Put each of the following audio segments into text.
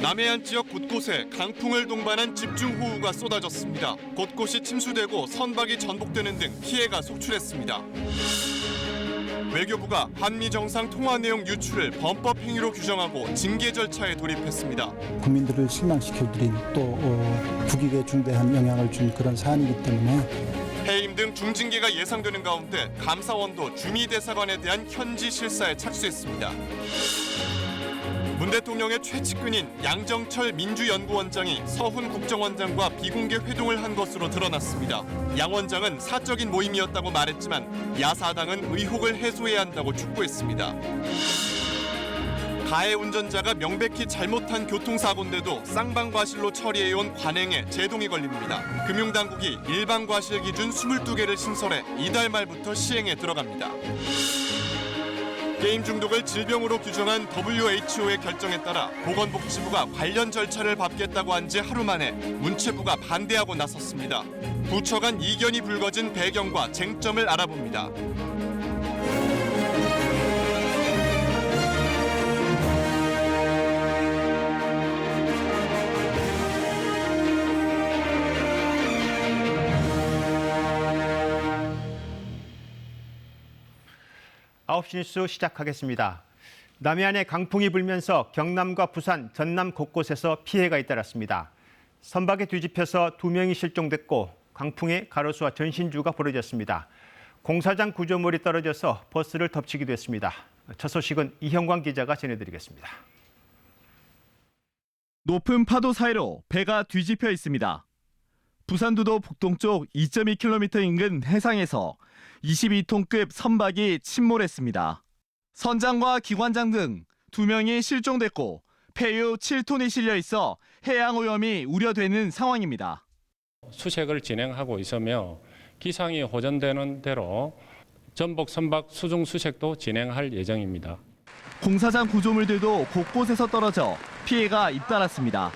남해안 지역 곳곳에 강풍을 동반한 집중호우가 쏟아졌습니다. 곳곳이 침수되고 선박이 전복되는 등 피해가 속출했습니다. 외교부가 한미 정상 통화 내용 유출을 범법 행위로 규정하고 징계 절차에 돌입했습니다. 국민들을 실망시켜드린 또 국익에 중대한 영향을 준 그런 사안이기 때문에 해임 등 중징계가 예상되는 가운데 감사원도 주미대사관에 대한 현지 실사에 착수했습니다. 문 대통령의 최측근인 양정철 민주연구원장이 서훈 국정원장과 비공개 회동을 한 것으로 드러났습니다. 양 원장은 사적인 모임이었다고 말했지만 야사당은 의혹을 해소해야 한다고 촉구했습니다. 가해 운전자가 명백히 잘못한 교통사고인데도 쌍방과실로 처리해온 관행에 제동이 걸립니다. 금융당국이 일반과실 기준 22개를 신설해 이달 말부터 시행에 들어갑니다. 게임 중독을 질병으로 규정한 WHO의 결정에 따라 보건복지부가 관련 절차를 밟겠다고 한 지 하루 만에 문체부가 반대하고 나섰습니다. 부처 간 이견이 불거진 배경과 쟁점을 알아봅니다. 아홉 시 뉴스 시작하겠습니다. 남해안에 강풍이 불면서 경남과 부산, 전남 곳곳에서 피해가 잇따랐습니다. 선박에 뒤집혀서 2명이 실종됐고 강풍에 가로수와 전신주가 벌어졌습니다. 공사장 구조물이 떨어져서 버스를 덮치기도 했습니다. 첫 소식은 이형광 기자가 전해드리겠습니다. 높은 파도 사이로 배가 뒤집혀 있습니다. 부산두도 북동쪽 2.2km 인근 해상에서 22톤급 선박이 침몰했습니다. 선장과 기관장 등 2명이 실종됐고 폐유 7톤이 실려 있어 해양 오염이 우려되는 상황입니다. 수색을 진행하고 있으며 기상이 호전되는 대로 전복 선박 수중 수색도 진행할 예정입니다. 공사장 구조물들도 곳곳에서 떨어져 피해가 잇따랐습니다.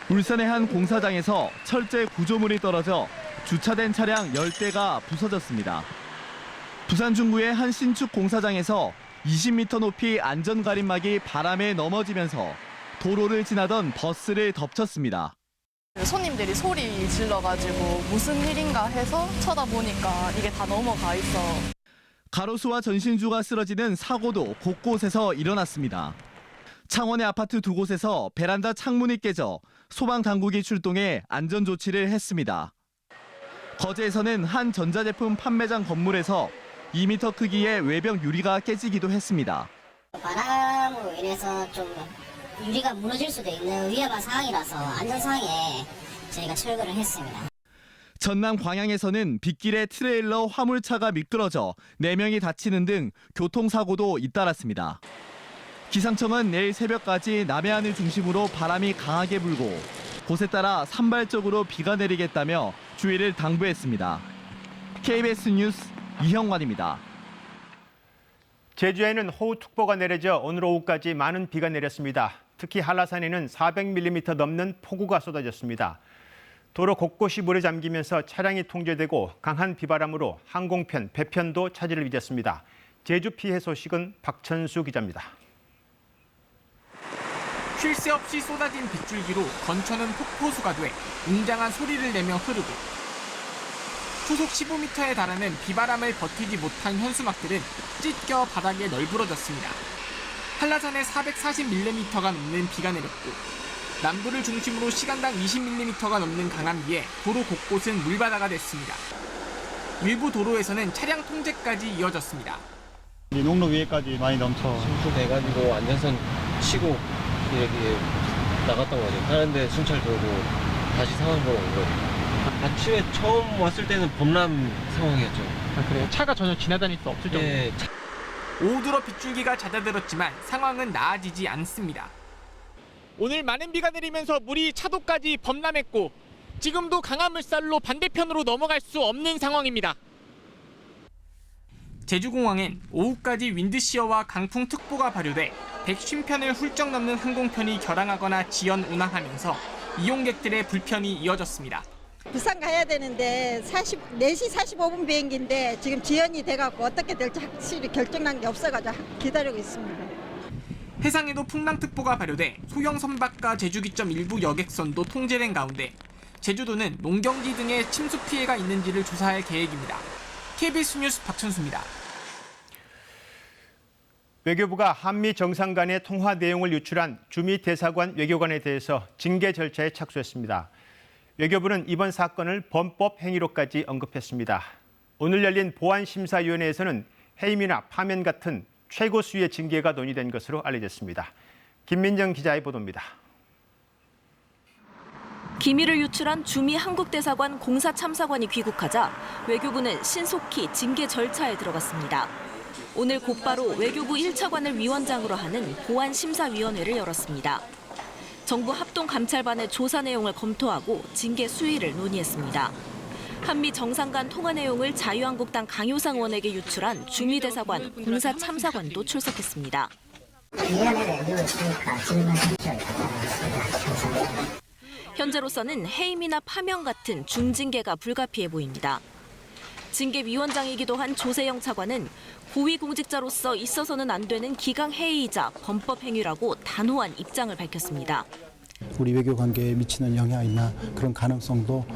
울산의 한 공사장에서 철제 구조물이 떨어져 주차된 차량 10대가 부서졌습니다. 부산 중구의 한 신축 공사장에서 20m 높이 안전가림막이 바람에 넘어지면서 도로를 지나던 버스를 덮쳤습니다. 손님들이 소리 질러가지고 무슨 일인가 해서 쳐다보니까 이게 다 넘어가 있어. 가로수와 전신주가 쓰러지는 사고도 곳곳에서 일어났습니다. 창원의 아파트 2곳에서 베란다 창문이 깨져 소방당국이 출동해 안전조치를 했습니다. 거제에서는 한 전자제품 판매장 건물에서 2m 크기의 외벽 유리가 깨지기도 했습니다. 바람으로 인해서 좀 유리가 무너질 수도 있는 위험한 상황이라서 안전 상황에 저희가 철거를 했습니다. 전남 광양에서는 빗길에 트레일러 화물차가 미끄러져 4명이 다치는 등 교통사고도 잇따랐습니다. 기상청은 내일 새벽까지 남해안을 중심으로 바람이 강하게 불고 곳에 따라 산발적으로 비가 내리겠다며 주의를 당부했습니다. KBS 뉴스 이형관입니다. 제주에는 호우특보가 내려져 오늘 오후까지 많은 비가 내렸습니다. 특히 한라산에는 400mm 넘는 폭우가 쏟아졌습니다. 도로 곳곳이 물에 잠기면서 차량이 통제되고 강한 비바람으로 항공편, 배편도 차질을 빚었습니다. 제주 피해 소식은 박천수 기자입니다. 쉴 새 없이 쏟아진 빗줄기로 건천은 폭포수가 돼 웅장한 소리를 내며 흐르고 초속 15m에 달하는 비바람을 버티지 못한 현수막들은 찢겨 바닥에 널브러졌습니다. 한라산에 440mm가 넘는 비가 내렸고 남부를 중심으로 시간당 20mm가 넘는 강한 비에 도로 곳곳은 물바다가 됐습니다. 일부 도로에서는 차량 통제까지 이어졌습니다. 농로 위에까지 많이 넘쳐 침수돼가지고 안전선 치고 이렇게 나갔던 거죠. 하는데 순찰 돌고 다시 상황으로 온 거죠. 아침에 처음 왔을 때는 범람 상황이었죠. 아, 그래요? 차가 전혀 지나다닐 수 없을 정도? 네. 오후 들어 빗줄기가 잦아들었지만 상황은 나아지지 않습니다. 오늘 많은 비가 내리면서 물이 차도까지 범람했고 지금도 강한 물살로 반대편으로 넘어갈 수 없는 상황입니다. 제주공항엔 오후까지 윈드시어와 강풍특보가 발효돼 150편을 훌쩍 넘는 항공편이 결항하거나 지연 운항하면서 이용객들의 불편이 이어졌습니다. 부산 가야 되는데 4시 45분 비행기인데 지금 지연이 돼갖고 어떻게 될지 확실히 결정난 게 없어가지고 기다리고 있습니다. 해상에도 풍랑특보가 발효돼 소형 선박과 제주기점 일부 여객선도 통제된 가운데 제주도는 농경지 등의 침수 피해가 있는지를 조사할 계획입니다. KBS 뉴스 박천수입니다. 외교부가 한미 정상 간의 통화 내용을 유출한 주미 대사관 외교관에 대해서 징계 절차에 착수했습니다. 외교부는 이번 사건을 범법 행위로까지 언급했습니다. 오늘 열린 보안심사위원회에서는 해임이나 파면 같은 최고 수위의 징계가 논의된 것으로 알려졌습니다. 김민정 기자의 보도입니다. 기밀을 유출한 주미 한국대사관 공사참사관이 귀국하자 외교부는 신속히 징계 절차에 들어갔습니다. 오늘 곧바로 외교부 1차관을 위원장으로 하는 보안심사위원회를 열었습니다. 정부 합동감찰반의 조사 내용을 검토하고 징계 수위를 논의했습니다. 한미 정상 간 통화 내용을 자유한국당 강효상 의원에게 유출한 주미 대사관 공사참사관도 출석했습니다. 현재로서는 해임이나 파면 같은 중징계가 불가피해 보입니다. 징계위원장이기도 한 조세영 차관은 고위공직자로서 있어서는 안 되는 기강해이이자 범법 행위라고 단호한 입장을 밝혔습니다. 우리 외교 관계에 미치는 영향이나 그런 가능성도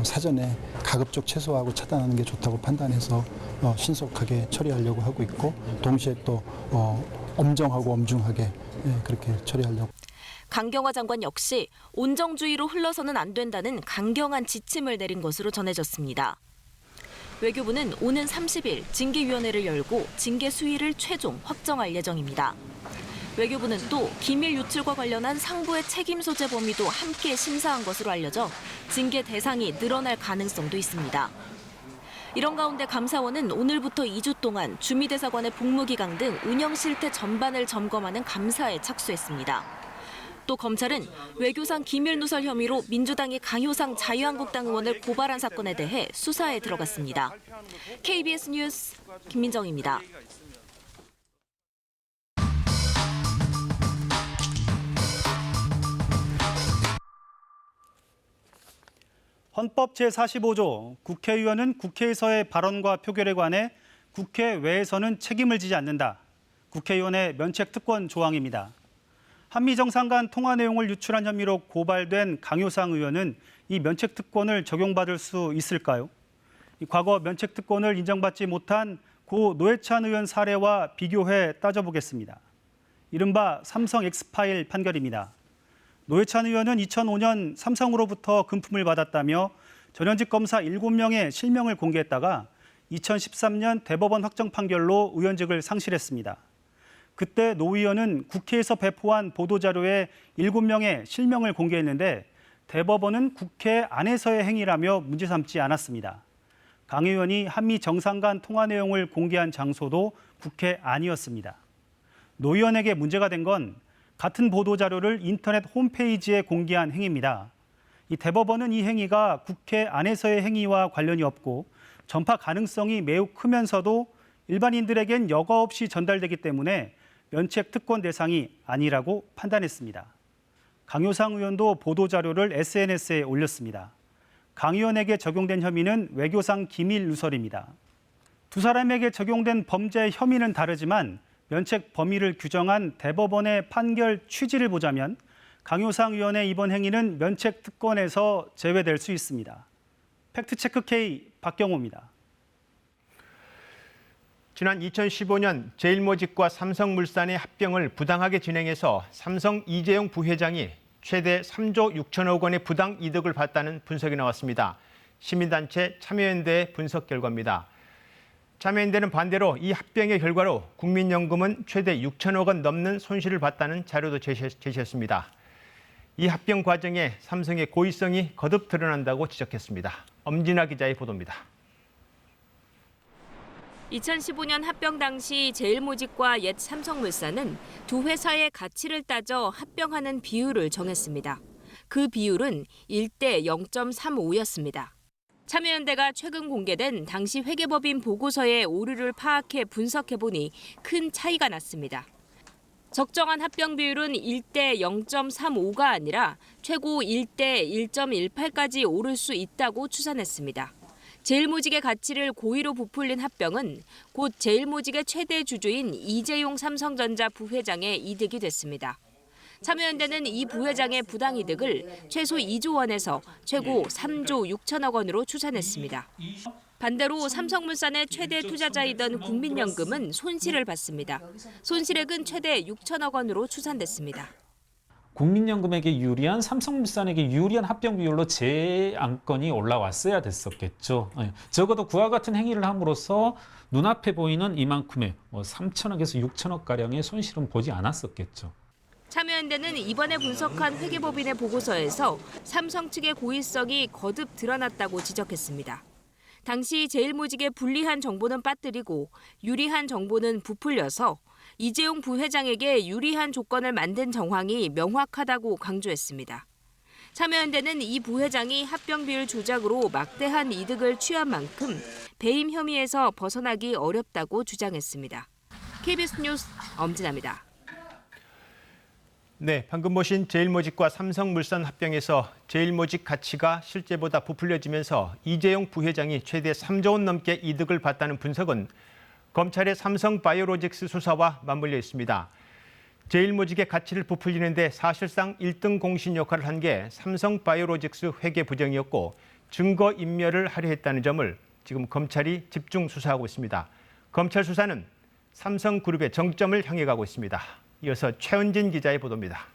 사전에 가급적 최소화하고 차단하는 게 좋다고 판단해서 신속하게 처리하려고 하고 있고 동시에 또 엄정하고 엄중하게 그렇게 처리하려고. 강경화 장관 역시 온정주의로 흘러서는 안 된다는 강경한 지침을 내린 것으로 전해졌습니다. 외교부는 오는 30일 징계위원회를 열고 징계 수위를 최종 확정할 예정입니다. 외교부는 또 기밀 유출과 관련한 상부의 책임 소재 범위도 함께 심사한 것으로 알려져 징계 대상이 늘어날 가능성도 있습니다. 이런 가운데 감사원은 오늘부터 2주 동안 주미대사관의 복무기강 등 운영 실태 전반을 점검하는 감사에 착수했습니다. 또 검찰은 외교상 기밀누설 혐의로 민주당이 강효상 자유한국당 의원을 고발한 사건에 대해 수사에 들어갔습니다. KBS 뉴스 김민정입니다. 헌법 제45조 국회의원은 국회에서의 발언과 표결에 관해 국회 외에서는 책임을 지지 않는다. 국회의원의 면책특권 조항입니다. 한미 정상 간 통화 내용을 유출한 혐의로 고발된 강효상 의원은 이 면책특권을 적용받을 수 있을까요? 과거 면책특권을 인정받지 못한 고 노회찬 의원 사례와 비교해 따져보겠습니다. 이른바 삼성 엑스파일 판결입니다. 노회찬 의원은 2005년 삼성으로부터 금품을 받았다며 전현직 검사 7명의 실명을 공개했다가 2013년 대법원 확정 판결로 의원직을 상실했습니다. 그때 노 의원은 국회에서 배포한 보도자료에 7명의 실명을 공개했는데 대법원은 국회 안에서의 행위라며 문제 삼지 않았습니다. 강 의원이 한미 정상 간 통화 내용을 공개한 장소도 국회 안이었습니다. 노 의원에게 문제가 된 건 같은 보도자료를 인터넷 홈페이지에 공개한 행위입니다. 이 대법원은 이 행위가 국회 안에서의 행위와 관련이 없고 전파 가능성이 매우 크면서도 일반인들에겐 여과 없이 전달되기 때문에 면책 특권 대상이 아니라고 판단했습니다. 강효상 의원도 보도자료를 SNS에 올렸습니다. 강 의원에게 적용된 혐의는 외교상 기밀 누설입니다. 두 사람에게 적용된 범죄 혐의는 다르지만 면책 범위를 규정한 대법원의 판결 취지를 보자면 강효상 의원의 이번 행위는 면책 특권에서 제외될 수 있습니다. 팩트체크 K 박경호입니다. 지난 2015년 제일모직과 삼성물산의 합병을 부당하게 진행해서 삼성 이재용 부회장이 최대 3조 6천억 원의 부당 이득을 봤다는 분석이 나왔습니다. 시민단체 참여연대의 분석 결과입니다. 참여연대는 반대로 이 합병의 결과로 국민연금은 최대 6천억 원 넘는 손실을 봤다는 자료도 제시했습니다. 이 합병 과정에 삼성의 고의성이 거듭 드러난다고 지적했습니다. 엄진아 기자의 보도입니다. 2015년 합병 당시 제일모직과 옛 삼성물산은 두 회사의 가치를 따져 합병하는 비율을 정했습니다. 그 비율은 1대 0.35였습니다. 참여연대가 최근 공개된 당시 회계법인 보고서의 오류를 파악해 분석해보니 큰 차이가 났습니다. 적정한 합병 비율은 1대 0.35가 아니라 최고 1대 1.18까지 오를 수 있다고 추산했습니다. 제일모직의 가치를 고의로 부풀린 합병은 곧 제일모직의 최대 주주인 이재용 삼성전자 부회장의 이득이 됐습니다. 참여연대는 이 부회장의 부당이득을 최소 2조 원에서 최고 3조 6천억 원으로 추산했습니다. 반대로 삼성물산의 최대 투자자이던 국민연금은 손실을 봤습니다. 손실액은 최대 6천억 원으로 추산됐습니다. 국민연금에게 유리한 삼성물산에게 유리한 합병 비율로 재안건이 올라왔어야 됐었겠죠. 적어도 그와 같은 행위를 함으로써 눈앞에 보이는 이만큼의 3천억에서 6천억가량의 손실은 보지 않았었겠죠. 참여연대는 이번에 분석한 회계법인의 보고서에서 삼성 측의 고의성이 거듭 드러났다고 지적했습니다. 당시 제일모직의 불리한 정보는 빠뜨리고 유리한 정보는 부풀려서 이재용 부회장에게 유리한 조건을 만든 정황이 명확하다고 강조했습니다. 참여연대는 이 부회장이 합병 비율 조작으로 막대한 이득을 취한 만큼 배임 혐의에서 벗어나기 어렵다고 주장했습니다. KBS 뉴스 엄진아입니다. 네, 방금 보신 제일모직과 삼성물산 합병에서 제일모직 가치가 실제보다 부풀려지면서 이재용 부회장이 최대 3조 원 넘게 이득을 봤다는 분석은 검찰의 삼성바이오로직스 수사와 맞물려 있습니다. 제일모직의 가치를 부풀리는데 사실상 1등 공신 역할을 한 게 삼성바이오로직스 회계 부정이었고 증거 인멸을 하려 했다는 점을 지금 검찰이 집중 수사하고 있습니다. 검찰 수사는 삼성그룹의 정점을 향해 가고 있습니다. 이어서 최은진 기자의 보도입니다.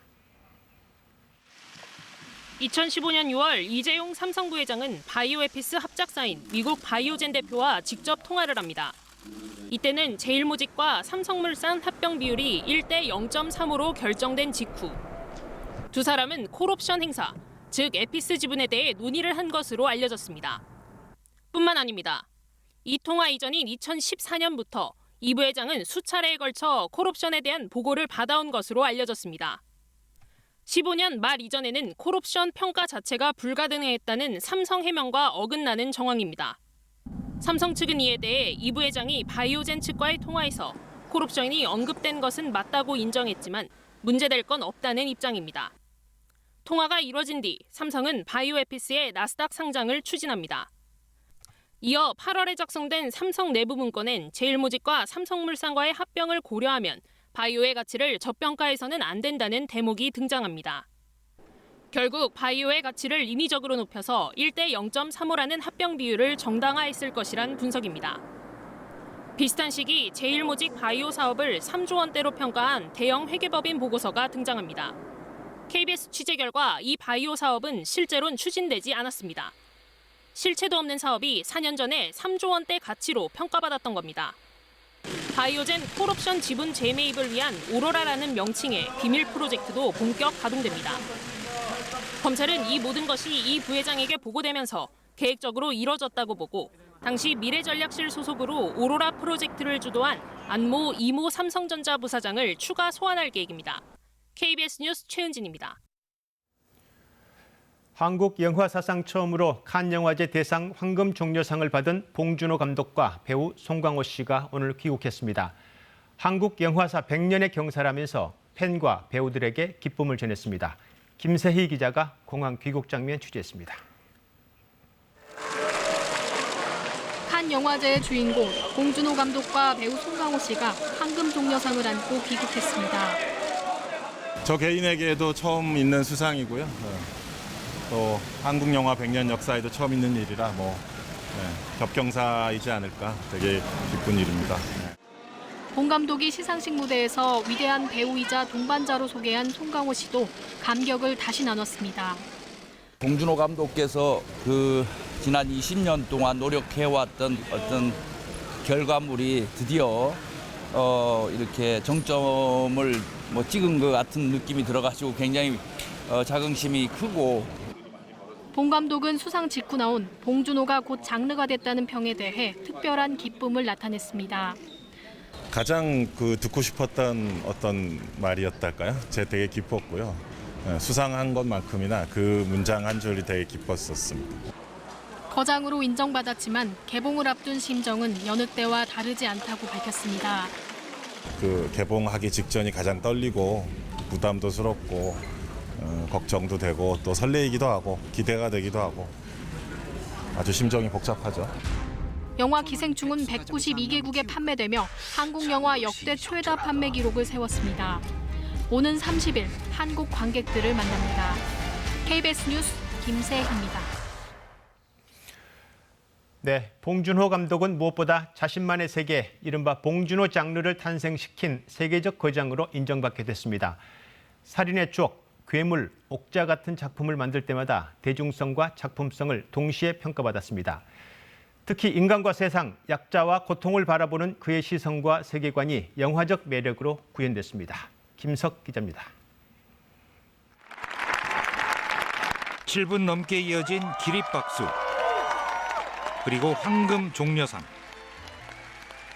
2015년 6월 이재용 삼성 부회장은 바이오에피스 합작사인 미국 바이오젠 대표와 직접 통화를 합니다. 이때는 제일모직과 삼성물산 합병 비율이 1대 0.3으로 결정된 직후 두 사람은 콜옵션 행사, 즉 에피스 지분에 대해 논의를 한 것으로 알려졌습니다. 뿐만 아닙니다. 이 통화 이전인 2014년부터 이 부회장은 수차례에 걸쳐 콜옵션에 대한 보고를 받아온 것으로 알려졌습니다. 15년 말 이전에는 콜옵션 평가 자체가 불가능했다는 삼성 해명과 어긋나는 정황입니다. 삼성 측은 이에 대해 이 부회장이 바이오젠 측과의 통화에서 콜옵션이 언급된 것은 맞다고 인정했지만 문제될 건 없다는 입장입니다. 통화가 이뤄진 뒤 삼성은 바이오에피스의 나스닥 상장을 추진합니다. 이어 8월에 작성된 삼성 내부 문건엔 제일모직과 삼성물산과의 합병을 고려하면 바이오의 가치를 저평가해서는 안 된다는 대목이 등장합니다. 결국 바이오의 가치를 인위적으로 높여서 1대 0.35라는 합병 비율을 정당화했을 것이란 분석입니다. 비슷한 시기 제일모직 바이오 사업을 3조 원대로 평가한 대형 회계법인 보고서가 등장합니다. KBS 취재 결과 이 바이오 사업은 실제로는 추진되지 않았습니다. 실체도 없는 사업이 4년 전에 3조 원대 가치로 평가받았던 겁니다. 바이오젠 콜옵션 지분 재매입을 위한 오로라라는 명칭의 비밀 프로젝트도 본격 가동됩니다. 검찰은 이 모든 것이 이 부회장에게 보고되면서 계획적으로 이뤄졌다고 보고 당시 미래전략실 소속으로 오로라 프로젝트를 주도한 안모 이모 삼성전자 부사장을 추가 소환할 계획입니다. KBS 뉴스 최은진입니다. 한국 영화 사상 처음으로 칸 영화제 대상 황금 종려상을 받은 봉준호 감독과 배우 송강호 씨가 오늘 귀국했습니다. 한국 영화사 100년의 경사라면서 팬과 배우들에게 기쁨을 전했습니다. 김세희 기자가 공항 귀국 장면 취재했습니다. 칸 영화제의 주인공 봉준호 감독과 배우 송강호 씨가 황금 종려상을 안고 귀국했습니다. 저 개인에게도 처음 있는 수상이고요. 또 한국 영화 100년 역사에도 처음 있는 일이라 겹경사이지 않을까 되게 기쁜 일입니다. 봉 감독이 시상식 무대에서 위대한 배우이자 동반자로 소개한 송강호 씨도 감격을 다시 나눴습니다. 봉준호 감독께서 지난 20년 동안 노력해왔던 어떤 결과물이 드디어 이렇게 정점을 찍은 것 같은 느낌이 들어가지고 굉장히 자긍심이 크고. 봉 감독은 수상 직후 나온 봉준호가 곧 장르가 됐다는 평에 대해 특별한 기쁨을 나타냈습니다. 가장 듣고 싶었던 어떤 말이었달까요? 제가 되게 기뻤고요. 수상한 것만큼이나 그 문장 한 줄이 되게 기뻤었습니다. 거장으로 인정받았지만 개봉을 앞둔 심정은 여느 때와 다르지 않다고 밝혔습니다. 개봉하기 직전이 가장 떨리고 부담도 스럽고 걱정도 되고 또 설레이기도 하고 기대가 되기도 하고 아주 심정이 복잡하죠. 영화 기생충은 192개국에 판매되며 한국 영화 역대 최다 판매 기록을 세웠습니다. 오는 30일 한국 관객들을 만납니다. KBS 뉴스 김세희입니다. 네, 봉준호 감독은 무엇보다 자신만의 세계, 이른바 봉준호 장르를 탄생시킨 세계적 거장으로 인정받게 됐습니다. 살인의 추억, 괴물, 옥자 같은 작품을 만들 때마다 대중성과 작품성을 동시에 평가받았습니다. 특히 인간과 세상, 약자와 고통을 바라보는 그의 시선과 세계관이 영화적 매력으로 구현됐습니다. 김석 기자입니다. 7분 넘게 이어진 기립박수, 그리고 황금 종려상.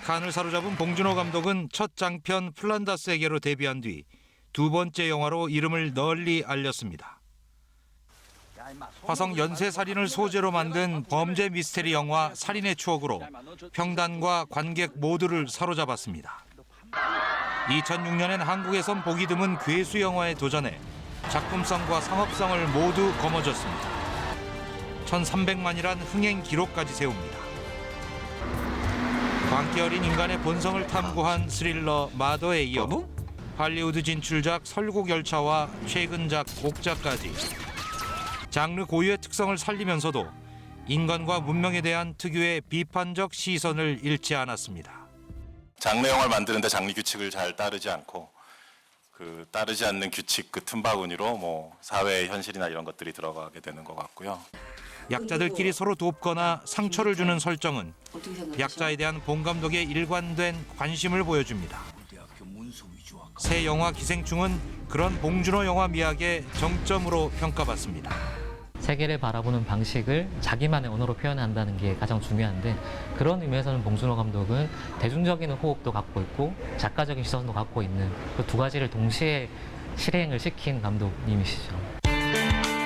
칸을 사로잡은 봉준호 감독은 첫 장편 플란다스에게로 데뷔한 뒤 두 번째 영화로 이름을 널리 알렸습니다. 화성 연쇄살인을 소재로 만든 범죄 미스테리 영화 살인의 추억으로 평단과 관객 모두를 사로잡았습니다. 2006년엔 한국에선 보기 드문 괴수 영화에 도전해 작품성과 상업성을 모두 거머쥐었습니다. 1300만이란 흥행 기록까지 세웁니다. 광기 어린 인간의 본성을 탐구한 스릴러 마더에 이어 할리우드 진출작 설국열차와 최근작 옥자까지 장르 고유의 특성을 살리면서도 인간과 문명에 대한 특유의 비판적 시선을 잃지 않았습니다. 장르 영화를 만드는데 장르 규칙을 잘 따르지 않고 따르지 않는 규칙 틈바구니로 사회의 현실이나 이런 것들이 들어가게 되는 것 같고요. 약자들끼리 서로 돕거나 상처를 주는 설정은 약자에 대한 봉 감독의 일관된 관심을 보여줍니다. 새 영화 기생충은 그런 봉준호 영화 미학의 정점으로 평가받습니다. 세계를 바라보는 방식을 자기만의 언어로 표현한다는 게 가장 중요한데, 그런 의미에서는 봉준호 감독은 대중적인 호흡도 갖고 있고 작가적인 시선도 갖고 있는 그 두 가지를 동시에 실행을 시킨 감독님이시죠.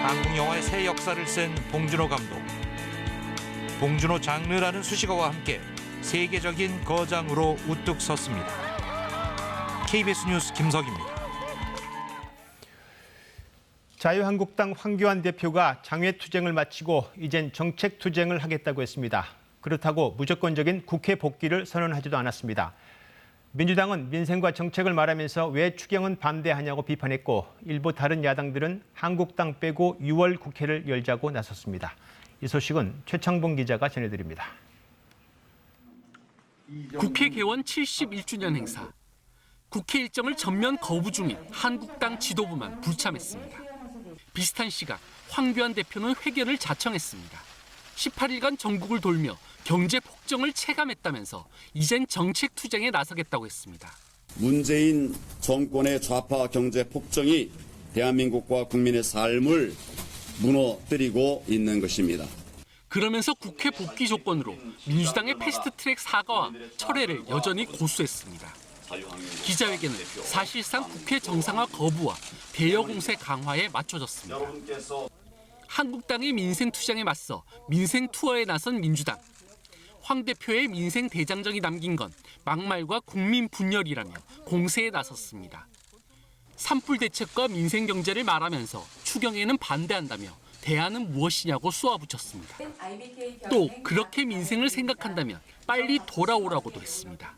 한국 영화의 새 역사를 쓴 봉준호 감독. 봉준호 장르라는 수식어와 함께 세계적인 거장으로 우뚝 섰습니다. KBS 뉴스 김석입니다. 자유한국당 황교안 대표가 장외투쟁을 마치고 이젠 정책투쟁을 하겠다고 했습니다. 그렇다고 무조건적인 국회 복귀를 선언하지도 않았습니다. 민주당은 민생과 정책을 말하면서 왜 추경은 반대하냐고 비판했고, 일부 다른 야당들은 한국당 빼고 6월 국회를 열자고 나섰습니다. 이 소식은 최창봉 기자가 전해드립니다. 국회 개원 71주년 행사. 국회 일정을 전면 거부 중인 한국당 지도부만 불참했습니다. 비슷한 시각 황교안 대표는 회견을 자청했습니다. 18일간 전국을 돌며 경제 폭정을 체감했다면서 이젠 정책 투쟁에 나서겠다고 했습니다. 문재인 정권의 좌파 경제 폭정이 대한민국과 국민의 삶을 무너뜨리고 있는 것입니다. 그러면서 국회 복귀 조건으로 민주당의 패스트트랙 사과와 철회를 여전히 고수했습니다. 기자회견은 사실상 국회 정상화 거부와 대여 공세 강화에 맞춰졌습니다. 한국당의 민생 투쟁에 맞서 민생 투어에 나선 민주당. 황 대표의 민생 대장정이 담긴 건 막말과 국민 분열이라며 공세에 나섰습니다. 산불 대책과 민생 경제를 말하면서 추경에는 반대한다며 대안은 무엇이냐고 쏘아붙였습니다. 또 그렇게 민생을 생각한다면 빨리 돌아오라고도 했습니다.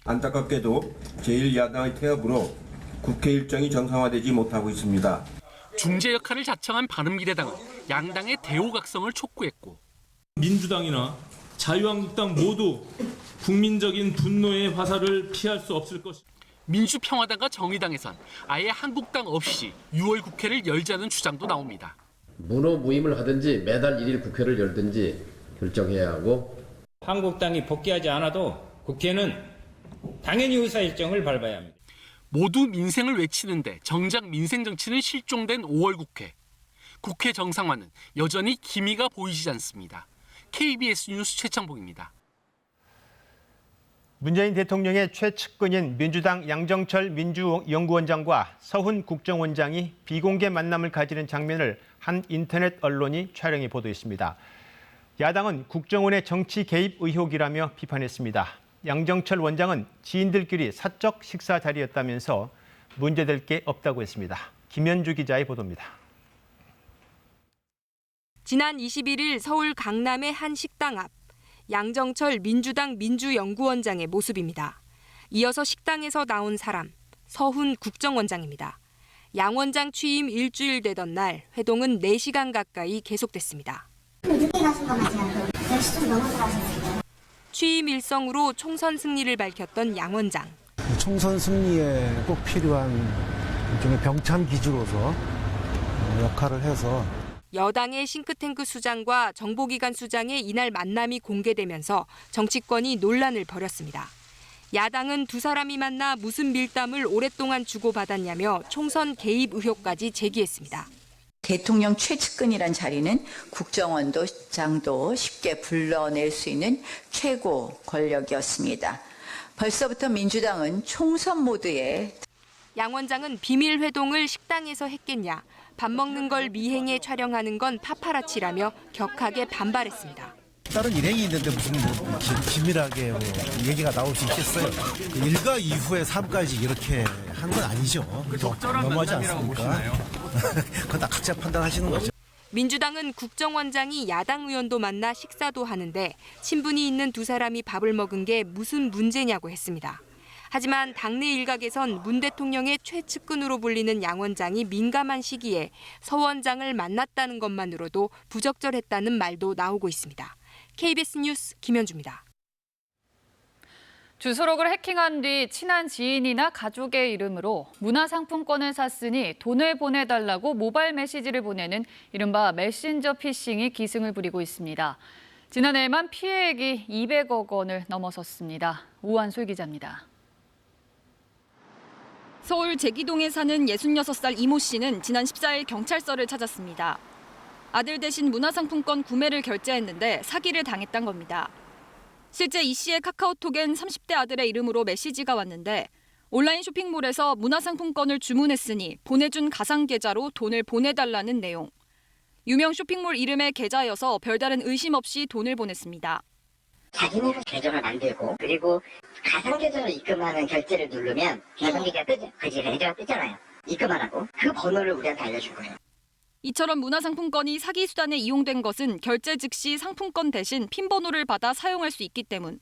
안타깝게도 제1야당의 태업으로 국회 일정이 정상화되지 못하고 있습니다. 중재 역할을 자청한 바른미래당은 양당의 대오각성을 촉구했고, 민주당이나 자유한국당 모두 국민적인 분노의 화살을 피할 수 없을 것입니다. 민주평화당과 정의당에선 아예 한국당 없이 6월 국회를 열자는 주장도 나옵니다. 문호무임을 하든지 매달 1일 국회를 열든지 결정해야 하고, 한국당이 복귀하지 않아도 국회는 당연히 의사일정을 밟아야 합니다. 모두 민생을 외치는데 정작 민생 정치는 실종된 5월 국회. 국회 정상화는 여전히 기미가 보이지 않습니다. KBS 뉴스 최창봉입니다. 문재인 대통령의 최측근인 민주당 양정철 민주연구원장과 서훈 국정원장이 비공개 만남을 가지는 장면을 한 인터넷 언론이 촬영해 보도했습니다. 야당은 국정원의 정치 개입 의혹이라며 비판했습니다. 양정철 원장은 지인들끼리 사적 식사 자리였다면서 문제될 게 없다고 했습니다. 김현주 기자의 보도입니다. 지난 21일 서울 강남의 한 식당 앞 양정철 민주당 민주연구원장의 모습입니다. 이어서 식당에서 나온 사람, 서훈 국정원장입니다. 양 원장 취임 일주일 되던 날 회동은 4시간 가까이 계속됐습니다. 늦게 가신 것 같아요. 10시 좀 넘어 들어가셨어요. 취임 일성으로 총선 승리를 밝혔던 양 원장. 총선 승리에 꼭 필요한 일종의 병참 기주로서 역할을 해서 여당의 싱크탱크 수장과 정보기관 수장의 이날 만남이 공개되면서 정치권이 논란을 벌였습니다. 야당은 두 사람이 만나 무슨 밀담을 오랫동안 주고받았냐며 총선 개입 의혹까지 제기했습니다. 대통령 최측근이란 자리는 국정원도 장도 쉽게 불러낼 수 있는 최고 권력이었습니다. 벌써부터 민주당은 총선 모드에 양 원장은 비밀 회동을 식당에서 했겠냐, 밥 먹는 걸 미행에 촬영하는 건 파파라치라며 격하게 반발했습니다. 다른 일행이 있는데 무슨 기밀하게 얘기가 나올 수 있겠어요? 일과 이후의 삶까지 이렇게 하는 건 아니죠. 너무하지 않습니까? 그건 다 각자 판단하시는 거죠. 민주당은 국정원장이 야당 의원도 만나 식사도 하는데 친분이 있는 두 사람이 밥을 먹은 게 무슨 문제냐고 했습니다. 하지만 당내 일각에선 문 대통령의 최측근으로 불리는 양 원장이 민감한 시기에 서 원장을 만났다는 것만으로도 부적절했다는 말도 나오고 있습니다. KBS 뉴스 김현주입니다. 주소록을 해킹한 뒤 친한 지인이나 가족의 이름으로 문화상품권을 샀으니 돈을 보내달라고 모바일 메시지를 보내는 이른바 메신저 피싱이 기승을 부리고 있습니다. 지난해에만 피해액이 200억 원을 넘어섰습니다. 우한솔 기자입니다. 서울 제기동에 사는 66살 이모 씨는 지난 14일 경찰서를 찾았습니다. 아들 대신 문화상품권 구매를 결제했는데 사기를 당했던 겁니다. 실제 이 씨의 카카오톡엔 30대 아들의 이름으로 메시지가 왔는데 온라인 쇼핑몰에서 문화상품권을 주문했으니 보내준 가상 계좌로 돈을 보내달라는 내용. 유명 쇼핑몰 이름의 계좌여서 별다른 의심 없이 돈을 보냈습니다. 자기네가 계좌를 만들고 그리고 가상 계좌로 입금하는 결제를 누르면 가상 계좌가 뜨죠. 그지 계좌가 뜨잖아요. 입금하라고 그 번호를 우리한테 알려준 거예요. 이처럼 문화상품권이 사기 수단에 이용된 것은 결제 즉시 상품권 대신 핀번호를 받아 사용할 수 있기 때문.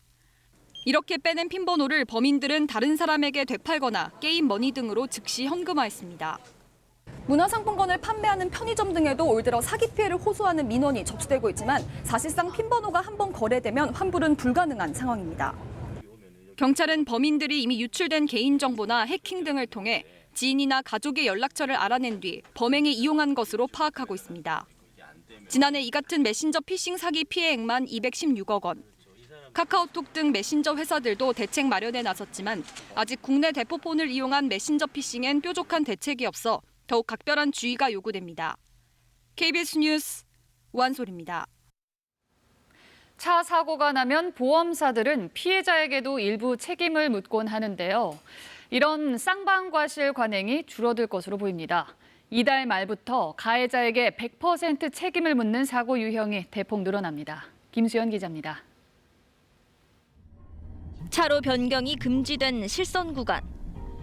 이렇게 빼낸 핀번호를 범인들은 다른 사람에게 되팔거나 게임 머니 등으로 즉시 현금화했습니다. 문화상품권을 판매하는 편의점 등에도 올 들어 사기 피해를 호소하는 민원이 접수되고 있지만 사실상 핀번호가 한번 거래되면 환불은 불가능한 상황입니다. 경찰은 범인들이 이미 유출된 개인정보나 해킹 등을 통해 지인이나 가족의 연락처를 알아낸 뒤 범행에 이용한 것으로 파악하고 있습니다. 지난해 이 같은 메신저 피싱 사기 피해액만 216억 원. 카카오톡 등 메신저 회사들도 대책 마련에 나섰지만 아직 국내 대포폰을 이용한 메신저 피싱엔 뾰족한 대책이 없어 더욱 각별한 주의가 요구됩니다. KBS 뉴스 우한솔입니다. 차 사고가 나면 보험사들은 피해자에게도 일부 책임을 묻곤 하는데요. 이런 쌍방과실 관행이 줄어들 것으로 보입니다. 이달 말부터 가해자에게 100% 책임을 묻는 사고 유형이 대폭 늘어납니다. 김수연 기자입니다. 차로 변경이 금지된 실선 구간.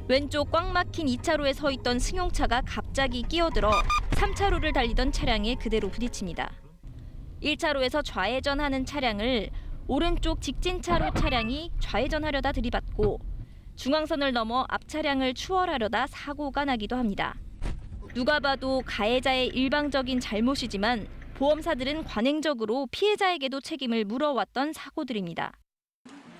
왼쪽 꽉 막힌 2차로에 서 있던 승용차가 갑자기 끼어들어 3차로를 달리던 차량에 그대로 부딪힙니다. 1차로에서 좌회전하는 차량을 오른쪽 직진차로 차량이 좌회전하려다 들이받고 중앙선을 넘어 앞 차량을 추월하려다 사고가 나기도 합니다. 누가 봐도 가해자의 일방적인 잘못이지만 보험사들은 관행적으로 피해자에게도 책임을 물어왔던 사고들입니다.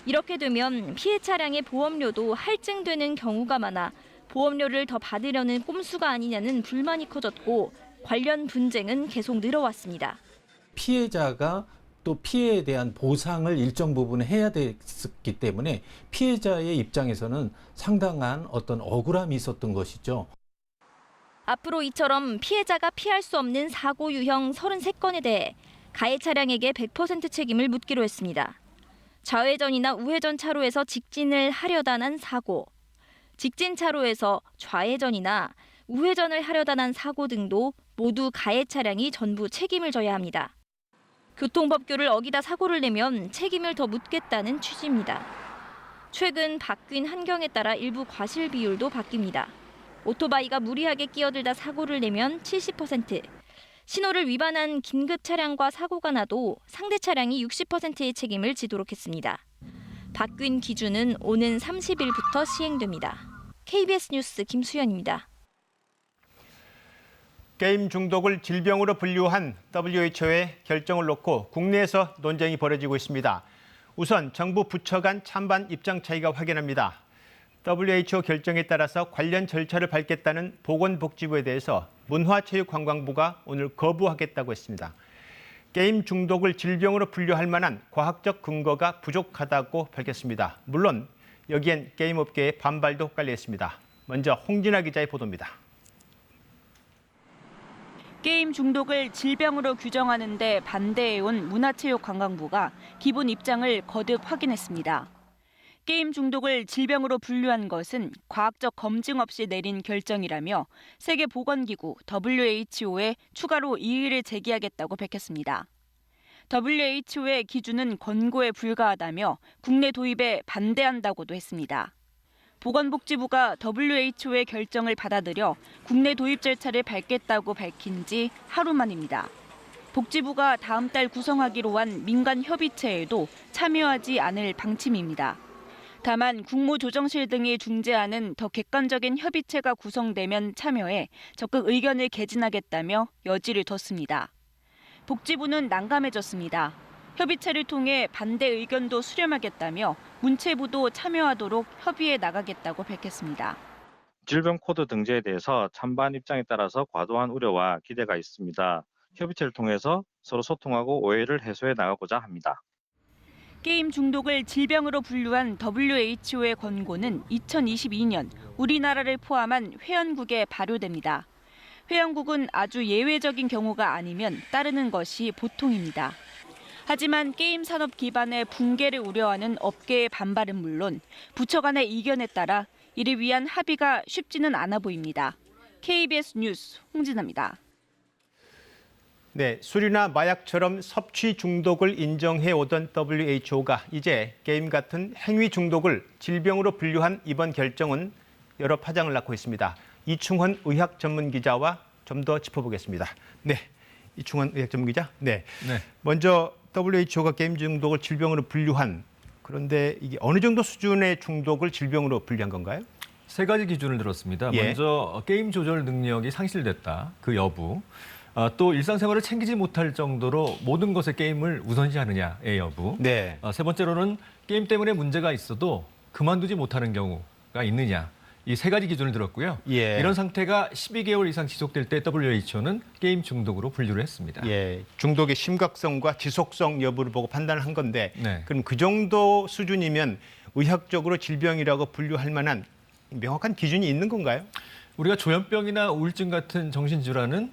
이렇게 되면 피해 차량의 보험료도 할증되는 경우가 많아 보험료를 더 받으려는 꼼수가 아니냐는 불만이 커졌고 관련 분쟁은 계속 늘어왔습니다. 피해자가 또 피해에 대한 보상을 일정 부분 해야 됐기 때문에 피해자의 입장에서는 상당한 어떤 억울함이 있었던 것이죠. 앞으로 이처럼 피해자가 피할 수 없는 사고 유형 33건에 대해 가해 차량에게 100% 책임을 묻기로 했습니다. 좌회전이나 우회전 차로에서 직진을 하려다 난 사고, 직진 차로에서 좌회전이나 우회전을 하려다 난 사고 등도 모두 가해 차량이 전부 책임을 져야 합니다. 교통법규를 어기다 사고를 내면 책임을 더 묻겠다는 취지입니다. 최근 바뀐 환경에 따라 일부 과실 비율도 바뀝니다. 오토바이가 무리하게 끼어들다 사고를 내면 70%, 신호를 위반한 긴급 차량과 사고가 나도 상대 차량이 60%의 책임을 지도록 했습니다. 바뀐 기준은 오는 30일부터 시행됩니다. KBS 뉴스 김수연입니다. 게임 중독을 질병으로 분류한 WHO의 결정을 놓고 국내에서 논쟁이 벌어지고 있습니다. 우선 정부 부처 간 찬반 입장 차이가 확연합니다. WHO 결정에 따라서 관련 절차를 밟겠다는 보건복지부에 대해서 문화체육관광부가 오늘 거부하겠다고 했습니다. 게임 중독을 질병으로 분류할 만한 과학적 근거가 부족하다고 밝혔습니다. 물론 여기엔 게임업계의 반발도 깔려있습니다. 먼저 홍진아 기자의 보도입니다. 게임 중독을 질병으로 규정하는 데 반대해온 문화체육관광부가 기본 입장을 거듭 확인했습니다. 게임 중독을 질병으로 분류한 것은 과학적 검증 없이 내린 결정이라며 세계보건기구 WHO에 추가로 이의를 제기하겠다고 밝혔습니다. WHO의 기준은 권고에 불과하다며 국내 도입에 반대한다고도 했습니다. 보건복지부가 WHO의 결정을 받아들여 국내 도입 절차를 밟겠다고 밝힌 지 하루 만입니다. 복지부가 다음 달 구성하기로 한 민간 협의체에도 참여하지 않을 방침입니다. 다만 국무조정실 등이 중재하는 더 객관적인 협의체가 구성되면 참여해 적극 의견을 개진하겠다며 여지를 뒀습니다. 복지부는 난감해졌습니다. 협의체를 통해 반대 의견도 수렴하겠다며 문체부도 참여하도록 협의해 나가겠다고 밝혔습니다. 질병 코드 등재에 대해서 찬반 입장에 따라서 과도한 우려와 기대가 있습니다. 협의체를 통해서 서로 소통하고 오해를 해소해 나가고자 합니다. 게임 중독을 질병으로 분류한 WHO의 권고는 2022년 우리나라를 포함한 회원국에 발효됩니다. 회원국은 아주 예외적인 경우가 아니면 따르는 것이 보통입니다. 하지만 게임 산업 기반의 붕괴를 우려하는 업계의 반발은 물론 부처 간의 이견에 따라 이를 위한 합의가 쉽지는 않아 보입니다. KBS 뉴스 홍진아입니다. 네, 술이나 마약처럼 섭취 중독을 인정해 오던 WHO가 이제 게임 같은 행위 중독을 질병으로 분류한 이번 결정은 여러 파장을 낳고 있습니다. 이충헌 의학 전문 기자와 좀 더 짚어보겠습니다. 네, 이충헌 의학 전문 기자. 네. 먼저 WHO가 게임 중독을 질병으로 분류한, 그런데 이게 어느 정도 수준의 중독을 질병으로 분류한 건가요? 세 가지 기준을 들었습니다. 예. 먼저 게임 조절 능력이 상실됐다. 그 여부. 또 일상생활을 챙기지 못할 정도로 모든 것에 게임을 우선시하느냐의 여부. 네. 세 번째로는 게임 때문에 문제가 있어도 그만두지 못하는 경우가 있느냐. 이 세 가지 기준을 들었고요. 예. 이런 상태가 12개월 이상 지속될 때 WHO는 게임 중독으로 분류를 했습니다. 예, 중독의 심각성과 지속성 여부를 보고 판단을 한 건데, 네. 그럼 그 정도 수준이면 의학적으로 질병이라고 분류할 만한 명확한 기준이 있는 건가요? 우리가 조현병이나 우울증 같은 정신질환은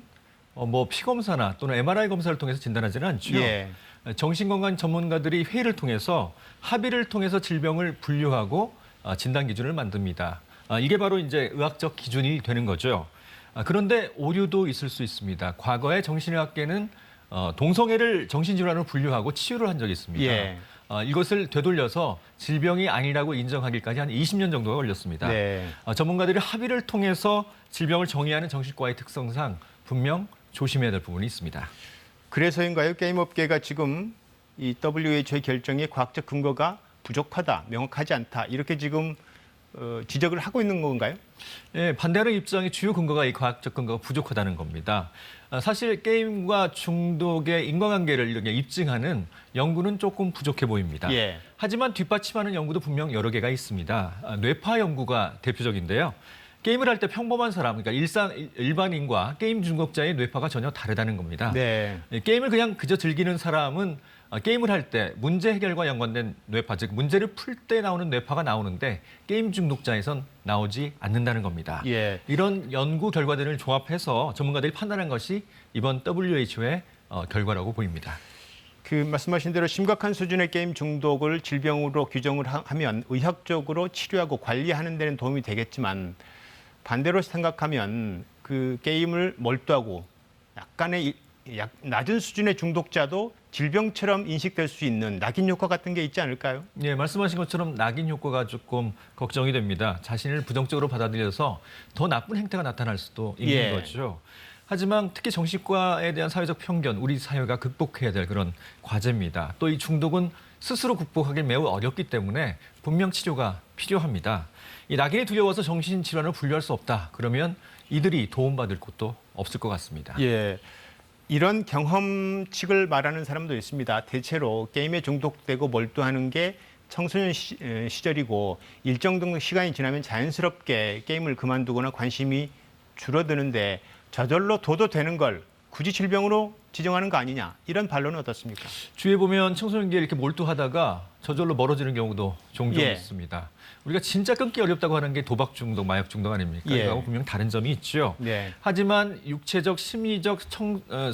피검사나 또는 MRI 검사를 통해서 진단하지는 않죠. 예. 정신건강 전문가들이 회의를 통해서 합의를 통해서 질병을 분류하고 진단 기준을 만듭니다. 이게 바로 이제 의학적 기준이 되는 거죠. 그런데 오류도 있을 수 있습니다. 과거에 정신의학계는 동성애를 정신질환으로 분류하고 치유를 한 적이 있습니다. 예. 이것을 되돌려서 질병이 아니라고 인정하기까지 한 20년 정도가 걸렸습니다. 네. 전문가들이 합의를 통해서 질병을 정의하는 정신과의 특성상 분명 조심해야 될 부분이 있습니다. 그래서인가요? 게임업계가 지금 이 WHO의 결정에 과학적 근거가 부족하다, 명확하지 않다, 이렇게 지금 지적을 하고 있는 건가요? 예, 반대하는 입장의 주요 근거가 이 과학적 근거가 부족하다는 겁니다. 사실 게임과 중독의 인과관계를 이렇게 입증하는 연구는 조금 부족해 보입니다. 예. 하지만 뒷받침하는 연구도 분명 여러 개가 있습니다. 뇌파 연구가 대표적인데요. 게임을 할 때 평범한 사람, 그러니까 일반인과 게임 중독자의 뇌파가 전혀 다르다는 겁니다. 네. 게임을 그냥 그저 즐기는 사람은 게임을 할 때 문제 해결과 연관된 뇌파, 즉 문제를 풀 때 나오는 뇌파가 나오는데 게임 중독자에선 나오지 않는다는 겁니다. 예. 이런 연구 결과들을 조합해서 전문가들이 판단한 것이 이번 WHO의 결과라고 보입니다. 그 말씀하신 대로 심각한 수준의 게임 중독을 질병으로 규정을 하면 의학적으로 치료하고 관리하는 데는 도움이 되겠지만, 반대로 생각하면 그 게임을 몰두하고 약간의 낮은 수준의 중독자도 질병처럼 인식될 수 있는 낙인 효과 같은 게 있지 않을까요? 예, 말씀하신 것처럼 낙인 효과가 조금 걱정이 됩니다. 자신을 부정적으로 받아들여서 더 나쁜 행태가 나타날 수도 있는 예. 거죠. 하지만 특히 정신과에 대한 사회적 편견, 우리 사회가 극복해야 될 그런 과제입니다. 또 이 중독은 스스로 극복하기 매우 어렵기 때문에 분명 치료가 필요합니다. 이 낙인이 두려워서 정신질환을 분류할 수 없다. 그러면 이들이 도움받을 곳도 없을 것 같습니다. 예. 이런 경험칙을 말하는 사람도 있습니다. 대체로 게임에 중독되고 몰두하는 게 청소년 시절이고 일정 정도 시간이 지나면 자연스럽게 게임을 그만두거나 관심이 줄어드는데 저절로 도도되는 걸 굳이 질병으로 지정하는 거 아니냐, 이런 반론은 어떻습니까? 주위에 보면 청소년기에 이렇게 몰두하다가 저절로 멀어지는 경우도 종종 예. 있습니다. 우리가 진짜 끊기 어렵다고 하는 게 도박 중독, 마약 중독 아닙니까? 예. 이거하고 분명 다른 점이 있죠. 네. 하지만 육체적, 심리적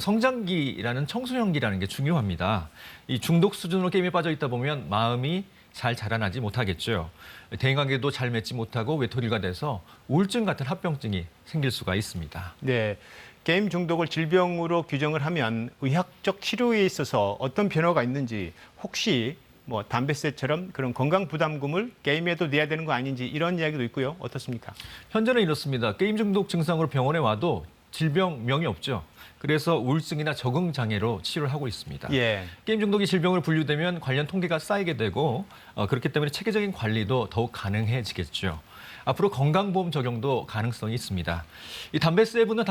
성장기라는 청소년기라는 게 중요합니다. 이 중독 수준으로 게임에 빠져 있다 보면 마음이 잘 자라나지 못하겠죠. 대인관계도 잘 맺지 못하고 외톨이가 돼서 우울증 같은 합병증이 생길 수가 있습니다. 네. 게임 중독을 질병으로 규정을 하면 의학적 치료에 있어서 어떤 변화가 있는지, 혹시 뭐 담배세처럼 그런 건강 부담금을 게임에도 내야 되는 거 아닌지, 이런 이야기도 있고요. 어떻습니까? 현재는 이렇습니다. 게임 중독 증상으로 병원에 와도 질병명이 없죠. 그래서 우울증이나 적응 장애로 치료를 하고 있습니다. 예. 게임 중독이 질병으로 분류되면 관련 통계가 쌓이게 되고 그렇기 때문에 체계적인 관리도 더욱 가능해지겠죠. 앞으로 건강보험 적용도 가능성이 있습니다. 이 담배세는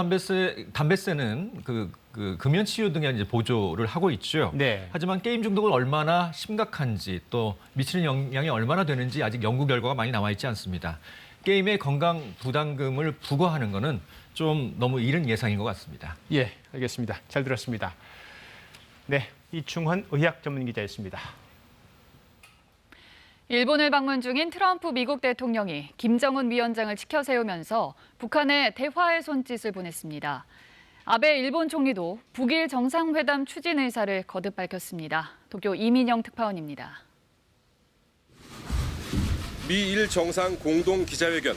금연 치유 등의 이제 보조를 하고 있죠. 네. 하지만 게임 중독은 얼마나 심각한지, 또 미치는 영향이 얼마나 되는지 아직 연구 결과가 많이 나와 있지 않습니다. 게임의 건강 부담금을 부과하는 것은 좀 너무 이른 예상인 것 같습니다. 예, 알겠습니다. 잘 들었습니다. 네, 이충헌 의학 전문 기자였습니다. 일본을 방문 중인 트럼프 미국 대통령이 김정은 위원장을 치켜 세우면서 북한에 대화의 손짓을 보냈습니다. 아베 일본 총리도 북일 정상회담 추진 의사를 거듭 밝혔습니다. 도쿄 이민영 특파원입니다. 미일 정상 공동 기자회견.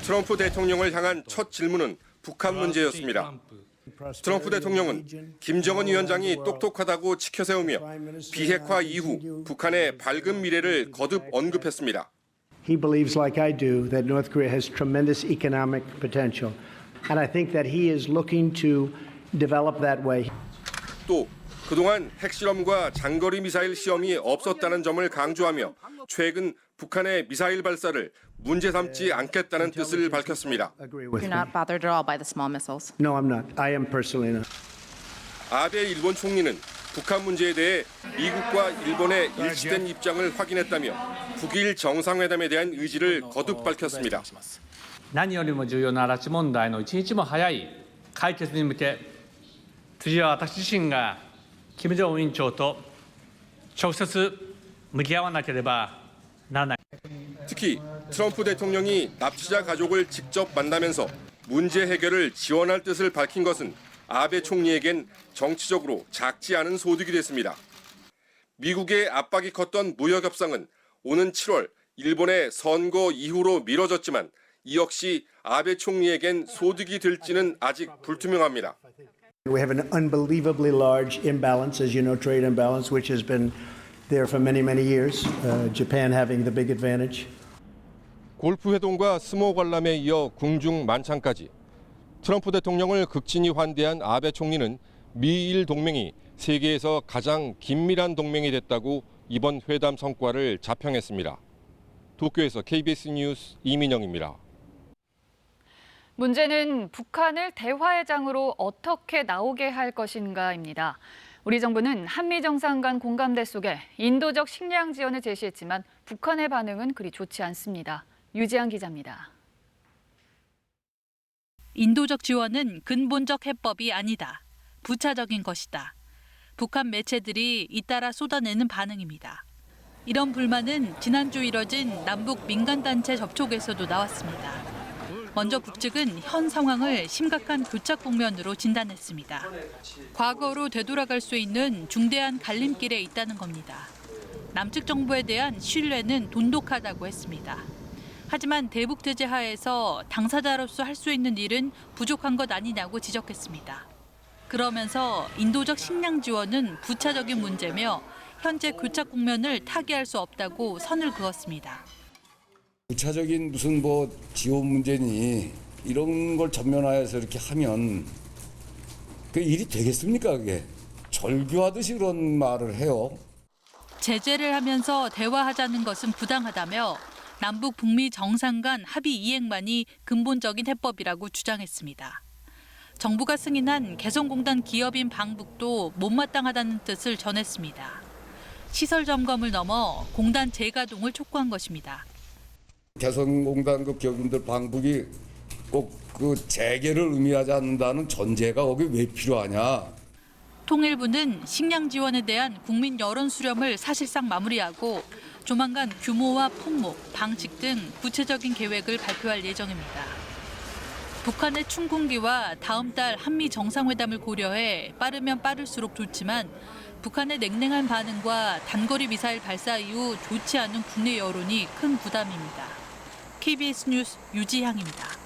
트럼프 대통령을 향한 첫 질문은 북한 문제였습니다. 트럼프 대통령은 김정은 위원장이 똑똑하다고 치켜세우며 비핵화 이후 북한의 밝은 미래를 거듭 언급했습니다. He believes, like I do, that North Korea has tremendous economic potential, and I think that he is looking to develop that way. 또 그동안 핵실험과 장거리 미사일 시험이 없었다는 점을 강조하며 최근 북한의 미사일 발사를 문제 삼지 않겠다는 뜻을 밝혔습니다. You're not bothered at all by the small missiles? No, I'm not. I am personally not. 아베 일본 총리는 북한 문제에 대해 미국과 일본의 일치된 입장을 확인했다며 북일 정상회담에 대한 의지를 거듭 밝혔습니다. 何よりも重要な拉致問題の一日も早い解決に向け、次は私自身が金正恩委員長と直接向き合わなければならない。 특히 트럼프 대통령이 납치자 가족을 직접 만나면서 문제 해결을 지원할 뜻을 밝힌 것은 아베 총리에겐 정치적으로 작지 않은 소득이 됐습니다. 미국의 압박이 컸던 무역 협상은 오는 7월 일본의 선거 이후로 미뤄졌지만 이 역시 아베 총리에겐 소득이 될지는 아직 불투명합니다. We have an unbelievably large imbalance, as you know, trade imbalance, which has been there for many, many years. Japan having the big advantage. 골프 회동과 스모 관람에 이어 궁중 만찬까지 트럼프 대통령을 극진히 환대한 아베 총리는 미일 동맹이 세계에서 가장 긴밀한 동맹이 됐다고 이번 회담 성과를 자평했습니다. 도쿄에서 KBS 뉴스 이민영입니다. 문제는 북한을 대화의 장으로 어떻게 나오게 할 것인가입니다. 우리 정부는 한미 정상 간 공감대 속에 인도적 식량 지원을 제시했지만 북한의 반응은 그리 좋지 않습니다. 유지한 기자입니다. 인도적 지원은 근본적 해법이 아니다. 부차적인 것이다. 북한 매체들이 잇따라 쏟아내는 반응입니다. 이런 불만은 지난주 이뤄진 남북 민간단체 접촉에서도 나왔습니다. 먼저 북측은 현 상황을 심각한 교착 국면으로 진단했습니다. 과거로 되돌아갈 수 있는 중대한 갈림길에 있다는 겁니다. 남측 정부에 대한 신뢰는 돈독하다고 했습니다. 하지만 대북 제재 하에서 당사자로서 할 수 있는 일은 부족한 것 아니냐고 지적했습니다. 그러면서 인도적 식량 지원은 부차적인 문제며 현재 교착 국면을 타개할 수 없다고 선을 그었습니다. 부차적인 무슨 지원 문제니 이런 걸 전면화해서 이렇게 하면 그 일이 되겠습니까 그게? 절규하듯이 그런 말을 해요. 제재를 하면서 대화하자는 것은 부당하다며 남북 북미 정상 간 합의 이행만이 근본적인 해법이라고 주장했습니다. 정부가 승인한 개성공단 기업인 방북도 못마땅하다는 뜻을 전했습니다. 시설 점검을 넘어 공단 재가동을 촉구한 것입니다. 개성공단 그 기업인들 방북이 꼭 그 재개를 의미하지 않는다는 전제가 거기 왜 필요하냐? 통일부는 식량 지원에 대한 국민 여론 수렴을 사실상 마무리하고 조만간 규모와 품목, 방식 등 구체적인 계획을 발표할 예정입니다. 북한의 충군기와 다음 달 한미 정상회담을 고려해 빠르면 빠를수록 좋지만 북한의 냉랭한 반응과 단거리 미사일 발사 이후 좋지 않은 국내 여론이 큰 부담입니다. KBS 뉴스 유지향입니다.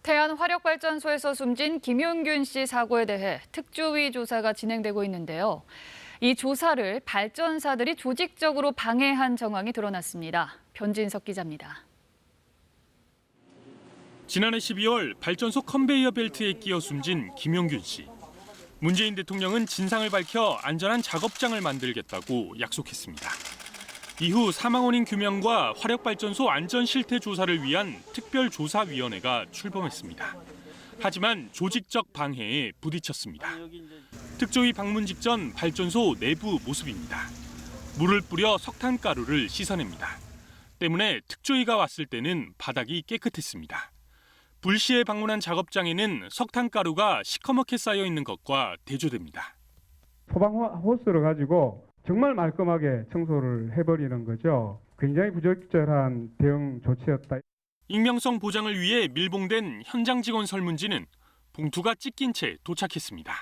태안화력발전소에서 숨진 김용균 씨 사고에 대해 특조위 조사가 진행되고 있는데요. 이 조사를 발전사들이 조직적으로 방해한 정황이 드러났습니다. 변진석 기자입니다. 지난해 12월 발전소 컨베이어 벨트에 끼어 숨진 김용균 씨. 문재인 대통령은 진상을 밝혀 안전한 작업장을 만들겠다고 약속했습니다. 이후 사망 원인 규명과 화력발전소 안전 실태 조사를 위한 특별조사위원회가 출범했습니다. 하지만 조직적 방해에 부딪혔습니다. 특조위 방문 직전 발전소 내부 모습입니다. 물을 뿌려 석탄가루를 씻어냅니다. 때문에 특조위가 왔을 때는 바닥이 깨끗했습니다. 불시에 방문한 작업장에는 석탄가루가 시커멓게 쌓여 있는 것과 대조됩니다. 소방 호스를 가지고 정말 말끔하게 청소를 해버리는 거죠. 굉장히 부적절한 대응 조치였다. 익명성 보장을 위해 밀봉된 현장 직원 설문지는 봉투가 찢긴 채 도착했습니다.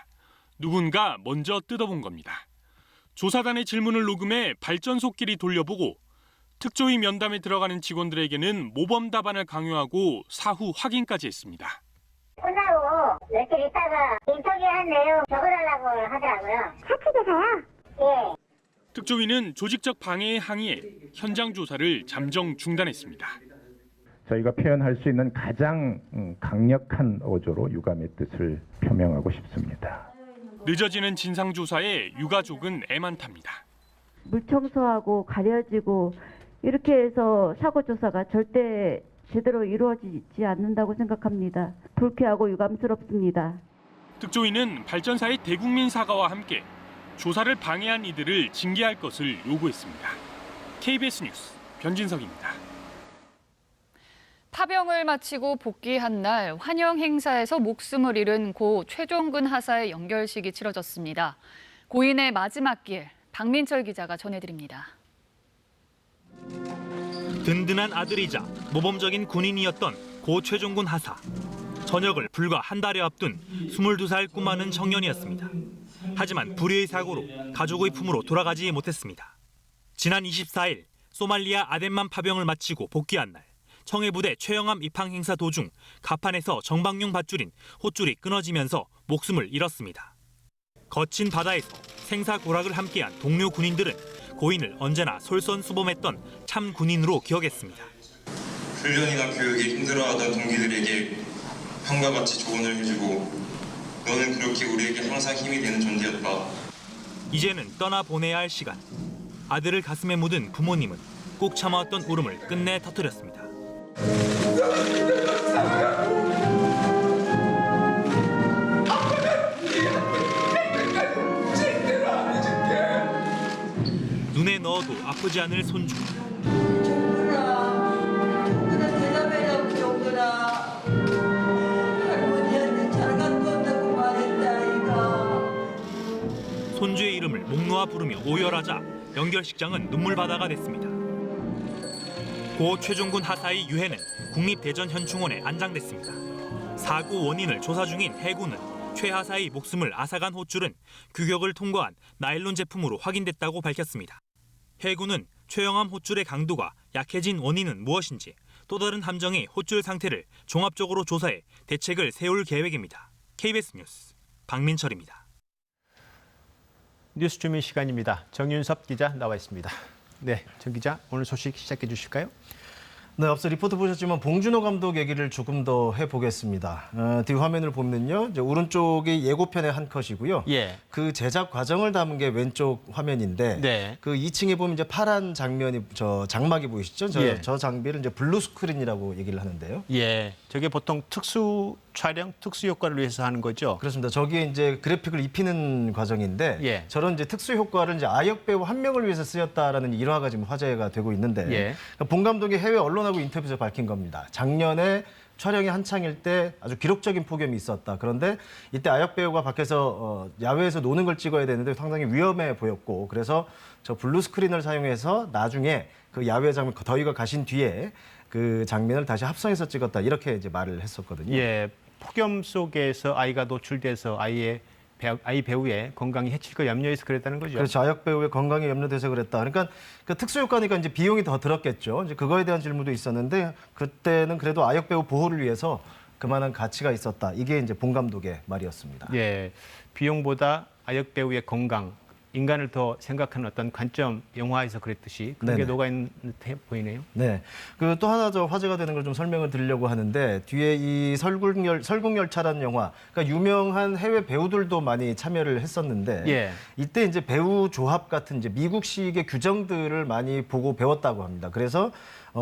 누군가 먼저 뜯어본 겁니다. 조사단의 질문을 녹음해 발전소끼리 돌려보고 특조위 면담에 들어가는 직원들에게는 모범 답안을 강요하고 사후 확인까지 했습니다. 끝나고 며칠 있다가 인터뷰한 내용 적어달라고 하더라고요. 사측에서요? 예. 특조위는 조직적 방해에 항의해 현장 조사를 잠정 중단했습니다. 저희가 표현할 수 있는 가장 강력한 어조로 유감의 뜻을 표명하고 싶습니다. 늦어지는 진상조사에 유가족은 애만탑니다. 물 청소하고 가려지고 이렇게 해서 사고 조사가 절대 제대로 이루어지지 않는다고 생각합니다. 불쾌하고 유감스럽습니다. 특조위는 발전사의 대국민 사과와 함께 조사를 방해한 이들을 징계할 것을 요구했습니다. KBS 뉴스 변진석입니다. 파병을 마치고 복귀한 날 환영 행사에서 목숨을 잃은 고 최종근 하사의 연결식이 치러졌습니다. 고인의 마지막 길, 박민철 기자가 전해드립니다. 든든한 아들이자 모범적인 군인이었던 고 최종근 하사. 전역을 불과 한 달여 앞둔 22살 꿈많은 청년이었습니다. 하지만 불의의 사고로 가족의 품으로 돌아가지 못했습니다. 지난 24일 소말리아 아덴만 파병을 마치고 복귀한 날 청해부대 최영암 입항 행사 도중 가판에서 정방용 밧줄인 홑줄이 끊어지면서 목숨을 잃었습니다. 거친 바다에서 생사고락을 함께한 동료 군인들은 고인을 언제나 솔선수범했던 참 군인으로 기억했습니다. 훈련이나 교육이 힘들어하던 동기들에게 형과 같이 조언을 해주고 너는 그렇게 우리에게 항상 힘이 되는 존재였다. 이제는 떠나보내야 할 시간. 아들을 가슴에 묻은 부모님은 꾹 참아왔던 울음을 끝내 터뜨렸습니다. 눈에 넣어도 아프지 않을 손주. 손주의 이름을 목 놓아 부르며 오열하자 연결식장은 눈물바다가 됐습니다. 고 최종근 하사의 유해는 국립대전현충원에 안장됐습니다. 사고 원인을 조사 중인 해군은 최 하사의 목숨을 앗아간 홑줄은 규격을 통과한 나일론 제품으로 확인됐다고 밝혔습니다. 해군은 최영암 홑줄의 강도가 약해진 원인은 무엇인지 또 다른 함정의 홑줄 상태를 종합적으로 조사해 대책을 세울 계획입니다. KBS 뉴스 박민철입니다. 뉴스 주민 시간입니다. 정윤섭 기자 나와 있습니다. 네, 정 기자 오늘 소식 시작해 주실까요? 네, 앞서 리포트 보셨지만 봉준호 감독 얘기를 조금 더 해보겠습니다. 뒤 화면을 보면요, 이제 오른쪽이 예고편의 한 컷이고요. 예. 그 제작 과정을 담은 게 왼쪽 화면인데, 네. 그 2층에 보면 이제 파란 장면이 장막이 보이시죠? 저 장비를 이제 블루 스크린이라고 얘기를 하는데요. 예. 저게 보통 특수 촬영, 특수 효과를 위해서 하는 거죠? 그렇습니다. 저기에 이제 그래픽을 입히는 과정인데, 저런 이제 특수 효과를 이제 아역 배우 한 명을 위해서 쓰였다라는 일화가 지금 화제가 되고 있는데, 그러니까 봉 감독이 해외 언론하고 인터뷰에서 밝힌 겁니다. 작년에 촬영이 한창일 때 아주 기록적인 폭염이 있었다. 그런데 이때 아역 배우가 밖에서 야외에서 노는 걸 찍어야 되는데 상당히 위험해 보였고, 그래서 저 블루 스크린을 사용해서 나중에 그 야외 장면 더위가 가신 뒤에 그 장면을 다시 합성해서 찍었다. 이렇게 이제 말을 했었거든요. 예, 폭염 속에서 아이가 노출돼서 아이 배우의 건강이 해칠 거 염려해서 그랬다는 거죠. 그렇죠. 아역 배우의 건강에 염려돼서 그랬다. 그러니까 그 특수 효과니까 이제 비용이 더 들었겠죠. 이제 그거에 대한 질문도 있었는데 그때는 그래도 아역 배우 보호를 위해서 그만한 가치가 있었다. 이게 이제 봉 감독의 말이었습니다. 예, 비용보다 아역 배우의 건강, 인간을 더 생각하는 어떤 관점, 영화에서 그랬듯이 그런 게 녹아있는 듯해 보이네요. 네. 그 또 하나 저 화제가 되는 걸 좀 설명을 드리려고 하는데, 뒤에 이 설국열차라는 영화, 그러니까 유명한 해외 배우들도 많이 참여를 했었는데, 이때 이제 배우 조합 같은 이제 미국식의 규정들을 많이 보고 배웠다고 합니다. 그래서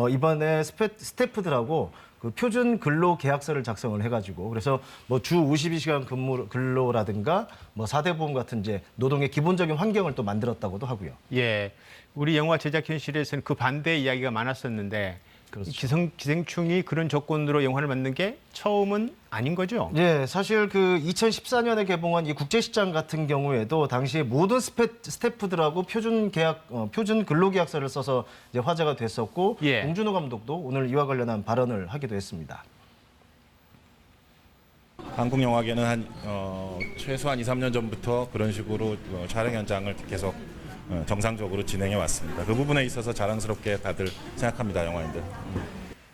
이번에 스태프들하고 그 표준 근로 계약서를 작성을 해가지고, 그래서 뭐 주 52시간 근로라든가 뭐 4대 보험 같은 이제 노동의 기본적인 환경을 또 만들었다고도 하고요. 예, 우리 영화 제작 현실에서는 그 반대의 이야기가 많았었는데, 기생충이 그런 조건으로 영화를 만든 게 처음은 아닌 거죠? 예, 사실 그 2014년에 개봉한 이 국제시장 같은 경우에도 당시에 모든 스태프들하고 표준 근로계약서를 써서 이제 화제가 됐었고, 봉준호 감독도 오늘 이와 관련한 발언을 하기도 했습니다. 한국 영화계는 최소한 2, 3년 전부터 그런 식으로 촬영 현장을 계속 정상적으로 진행해 왔습니다. 그 부분에 있어서 자랑스럽게 다들 생각합니다, 영화인들.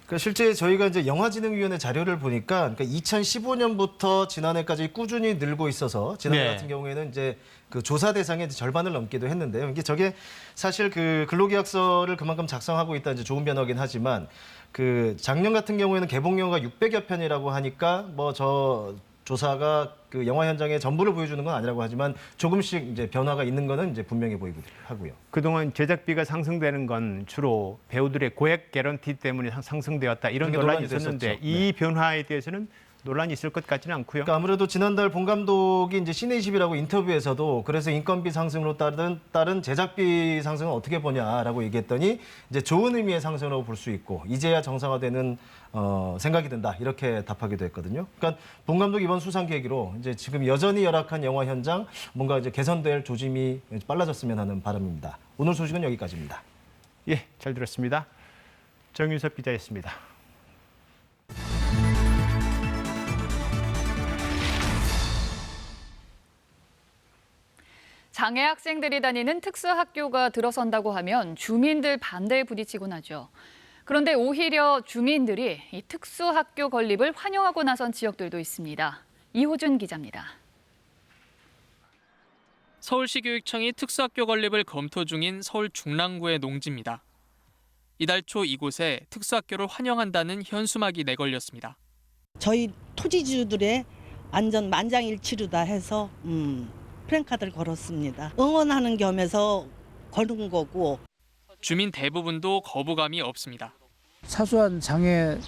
그러니까 실제 저희가 이제 영화진흥위원회 자료를 보니까, 그러니까 2015년부터 지난해까지 꾸준히 늘고 있어서 지난해 같은 경우에는 이제 그 조사 대상의 절반을 넘기도 했는데요. 이게 저게 사실 그 근로계약서를 그만큼 작성하고 있다 이제 좋은 변화긴 하지만, 그 작년 같은 경우에는 개봉 영화가 600여 편이라고 하니까 뭐 저 조사가 그 영화 현장의 전부를 보여주는 건 아니라고 하지만 조금씩 이제 변화가 있는 거는 이제 분명해 보이고 하고요. 그동안 제작비가 상승되는 건 주로 배우들의 고액 개런티 때문에 상승되었다 이런 논란이 있었는데, 이 변화에 대해서는 논란이 있을 것 같지는 않고요. 그러니까 아무래도 지난달 봉 감독이 이제 시네20이라고 인터뷰에서도 그래서 인건비 상승으로 따른 제작비 상승은 어떻게 보냐라고 얘기했더니 이제 좋은 의미의 상승이라고 볼 수 있고 이제야 정상화되는 생각이 든다 이렇게 답하기도 했거든요. 그러니까 봉 감독 이번 수상 계기로 이제 지금 여전히 열악한 영화 현장 뭔가 이제 개선될 조짐이 빨라졌으면 하는 바람입니다. 오늘 소식은 여기까지입니다. 예, 잘 들었습니다. 정윤섭 기자였습니다. 장애 학생들이 다니는 특수학교가 들어선다고 하면 주민들 반대에 부딪히곤 하죠. 그런데 오히려 주민들이 이 특수학교 건립을 환영하고 나선 지역들도 있습니다. 이호준 기자입니다. 서울시교육청이 특수학교 건립을 검토 중인 서울 중랑구의 농지입니다. 이달 초 이곳에 특수학교를 환영한다는 현수막이 내걸렸습니다. 저희 토지주들의 완전 만장일치로다 해서 프랜카드를 걸었습니다. 응원하는 겸해서 걸은 거고. 주민 대부분도 거부감이 없습니다. 사소한 장애가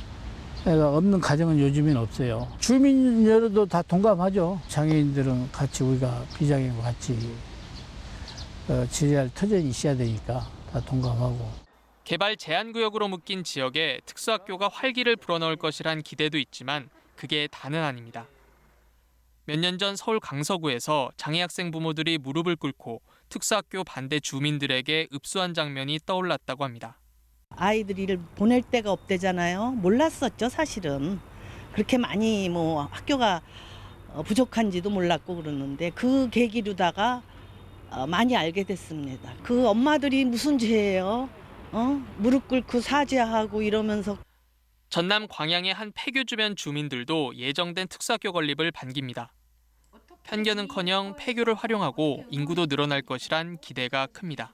없는 가정은 요즘엔 없어요. 주민여러도 다 동감하죠. 장애인들은 같이 우리가 비장애인과 같이 지내할 터전이 있어야 되니까 다 동감하고. 개발 제한구역으로 묶인 지역에 특수학교가 활기를 불어넣을 것이란 기대도 있지만 그게 다는 아닙니다. 몇 년 전 서울 강서구에서 장애학생 부모들이 무릎을 꿇고 특수학교 반대 주민들에게 읍수한 장면이 떠올랐다고 합니다. 아이들을 보낼 데가 없대잖아요. 몰랐었죠, 사실은. 그렇게 많이 뭐 학교가 부족한지도 몰랐고 그러는데 그 계기로다가 많이 알게 됐습니다. 그 엄마들이 무슨 죄예요? 무릎 꿇고 사죄하고 이러면서. 전남 광양의 한 폐교 주변 주민들도 예정된 특수학교 건립을 반깁니다. 편견은커녕 폐교를 활용하고 인구도 늘어날 것이란 기대가 큽니다.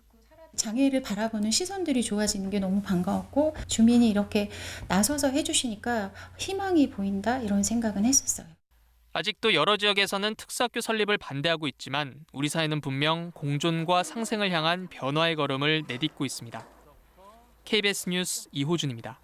장애를 바라보는 시선들이 좋아지는 게 너무 반가웠고 주민이 이렇게 나서서 해주시니까 희망이 보인다 이런 생각은 했었어요. 아직도 여러 지역에서는 특수학교 설립을 반대하고 있지만 우리 사회는 분명 공존과 상생을 향한 변화의 걸음을 내딛고 있습니다. KBS 뉴스 이호준입니다.